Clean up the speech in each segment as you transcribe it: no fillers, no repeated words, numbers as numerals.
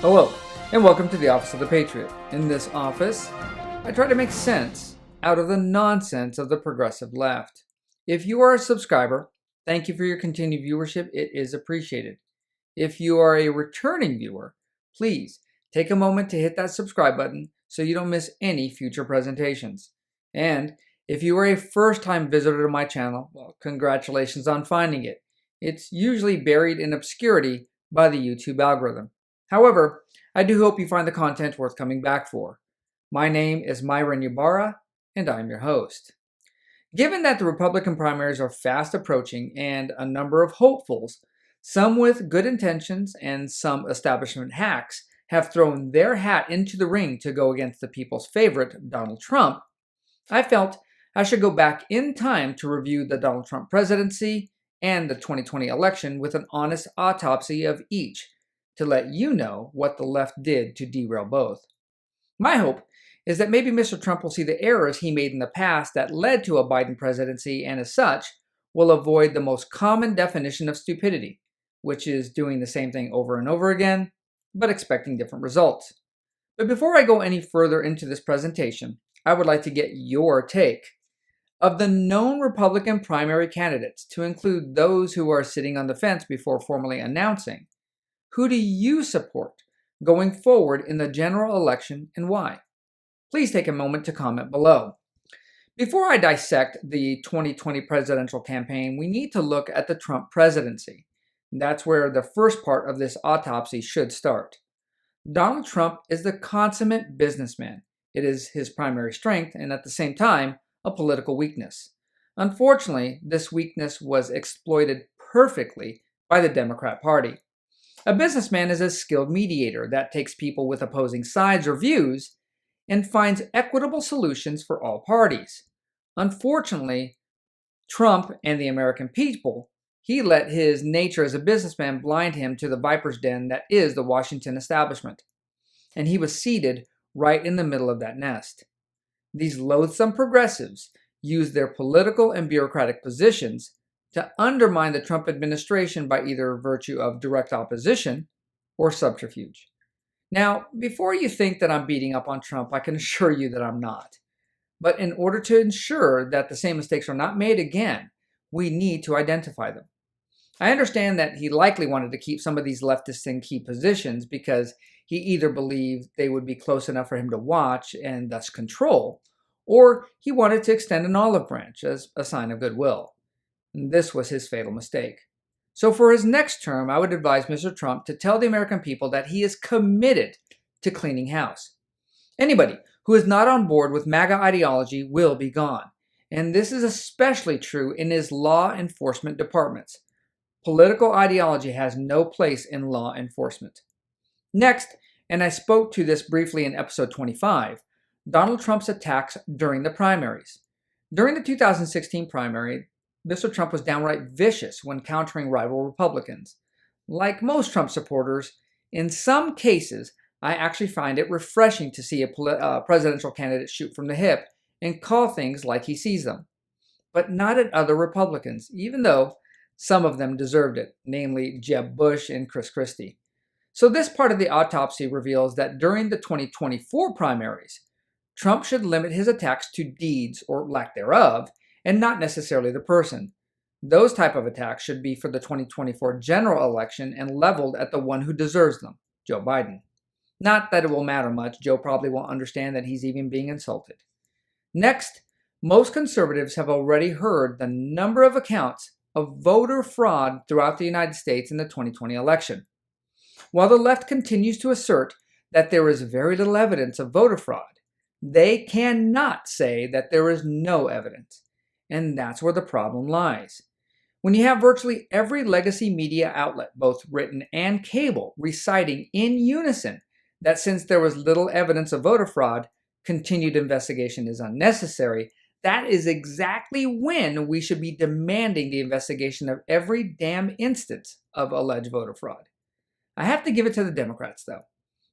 Hello, and welcome to the Office of the Patriot. In this office, I try to make sense out of the nonsense of the progressive left. If you are a subscriber, thank you for your continued viewership. It is appreciated. If you are a returning viewer, please take a moment to hit that subscribe button so you don't miss any future presentations. And if you are a first-time visitor to my channel, well, congratulations on finding it. It's usually buried in obscurity by the YouTube algorithm. However, I do hope you find the content worth coming back for. My name is Myron Ybarra, and I'm your host. Given that the Republican primaries are fast approaching and a number of hopefuls, some with good intentions and some establishment hacks, have thrown their hat into the ring to go against the people's favorite, Donald Trump, I felt I should go back in time to review the Donald Trump presidency and the 2020 election with an honest autopsy of each, to let you know what the left did to derail both. My hope is that maybe Mr. Trump will see the errors he made in the past that led to a Biden presidency, and as such, will avoid the most common definition of stupidity, which is doing the same thing over and over again, but expecting different results. But before I go any further into this presentation, I would like to get your take. Of the known Republican primary candidates, to include those who are sitting on the fence before formally announcing, who do you support going forward in the general election and why? Please take a moment to comment below. Before I dissect the 2020 presidential campaign, we need to look at the Trump presidency. That's where the first part of this autopsy should start. Donald Trump is the consummate businessman. It is his primary strength and at the same time, a political weakness. Unfortunately, this weakness was exploited perfectly by the Democrat Party. A businessman is a skilled mediator that takes people with opposing sides or views and finds equitable solutions for all parties. Unfortunately, Trump and the American people, he let his nature as a businessman blind him to the viper's den that is the Washington establishment. And he was seated right in the middle of that nest. These loathsome progressives use their political and bureaucratic positions to undermine the Trump administration by either virtue of direct opposition or subterfuge. Now, before you think that I'm beating up on Trump, I can assure you that I'm not. But in order to ensure that the same mistakes are not made again, we need to identify them. I understand that he likely wanted to keep some of these leftists in key positions because he either believed they would be close enough for him to watch and thus control, or he wanted to extend an olive branch as a sign of goodwill. This was his fatal mistake. So for his next term, I would advise Mr. Trump to tell the American people that he is committed to cleaning house. Anybody who is not on board with MAGA ideology will be gone. And this is especially true in his law enforcement departments. Political ideology has no place in law enforcement. Next, and I spoke to this briefly in episode 25, Donald Trump's attacks during the primaries. During the 2016 primary, Mr. Trump was downright vicious when countering rival Republicans. Like most Trump supporters, in some cases, I actually find it refreshing to see a presidential candidate shoot from the hip and call things like he sees them. But not at other Republicans, even though some of them deserved it, namely Jeb Bush and Chris Christie. So this part of the autopsy reveals that during the 2024 primaries, Trump should limit his attacks to deeds or lack thereof, and not necessarily the person. Those type of attacks should be for the 2024 general election and leveled at the one who deserves them, Joe Biden. Not that it will matter much. Joe probably won't understand that he's even being insulted. Next, most conservatives have already heard the number of accounts of voter fraud throughout the United States in the 2020 election. While the left continues to assert that there is very little evidence of voter fraud, they cannot say that there is no evidence. And that's where the problem lies. When you have virtually every legacy media outlet, both written and cable, reciting in unison that since there was little evidence of voter fraud, continued investigation is unnecessary, that is exactly when we should be demanding the investigation of every damn instance of alleged voter fraud. I have to give it to the Democrats, though.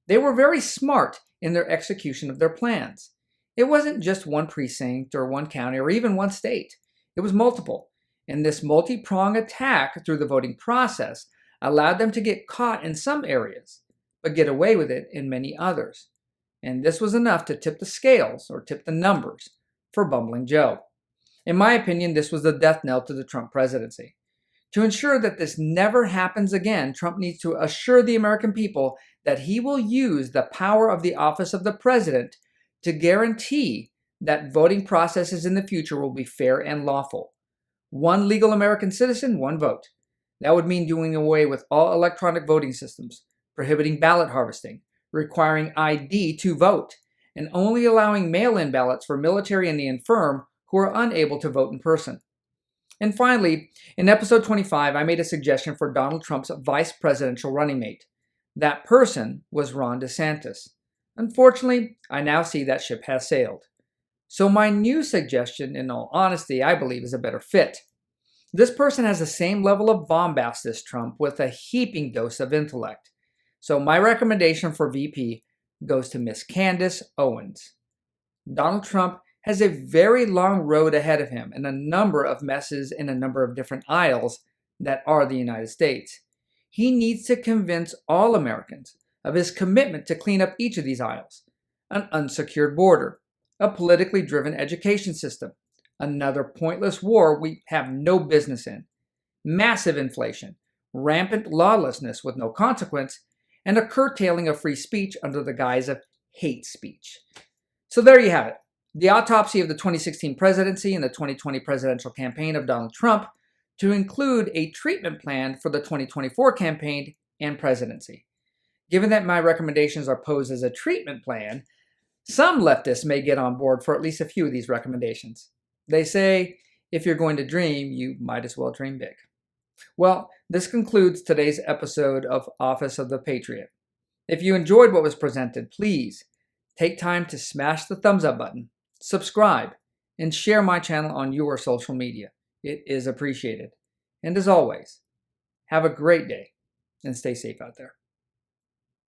They were very smart in their execution of their plans. It wasn't just one precinct or one county or even one state. It was multiple. And this multi-pronged attack through the voting process allowed them to get caught in some areas, but get away with it in many others. And this was enough to tip the scales, or tip the numbers, for Bumbling Joe. In my opinion, this was the death knell to the Trump presidency. To ensure that this never happens again, Trump needs to assure the American people that he will use the power of the office of the president to guarantee that voting processes in the future will be fair and lawful. One legal American citizen, one vote. That would mean doing away with all electronic voting systems, prohibiting ballot harvesting, requiring ID to vote, and only allowing mail-in ballots for military and the infirm who are unable to vote in person. And finally, in episode 25, I made a suggestion for Donald Trump's vice presidential running mate. That person was Ron DeSantis. Unfortunately, I now see that ship has sailed. So my new suggestion, in all honesty, I believe is a better fit. This person has the same level of bombast as Trump with a heaping dose of intellect. So my recommendation for VP goes to Miss Candace Owens. Donald Trump has a very long road ahead of him and a number of messes in a number of different aisles that are the United States. He needs to convince all Americans of his commitment to clean up each of these aisles. An unsecured border, a politically driven education system, another pointless war we have no business in, massive inflation, rampant lawlessness with no consequence, and a curtailing of free speech under the guise of hate speech. So there you have it. The autopsy of the 2016 presidency and the 2020 presidential campaign of Donald Trump, to include a treatment plan for the 2024 campaign and presidency. Given that my recommendations are posed as a treatment plan, some leftists may get on board for at least a few of these recommendations. They say, if you're going to dream, you might as well dream big. Well, this concludes today's episode of Office of the Patriot. If you enjoyed what was presented, please take time to smash the thumbs up button, subscribe, and share my channel on your social media. It is appreciated. And as always, have a great day and stay safe out there.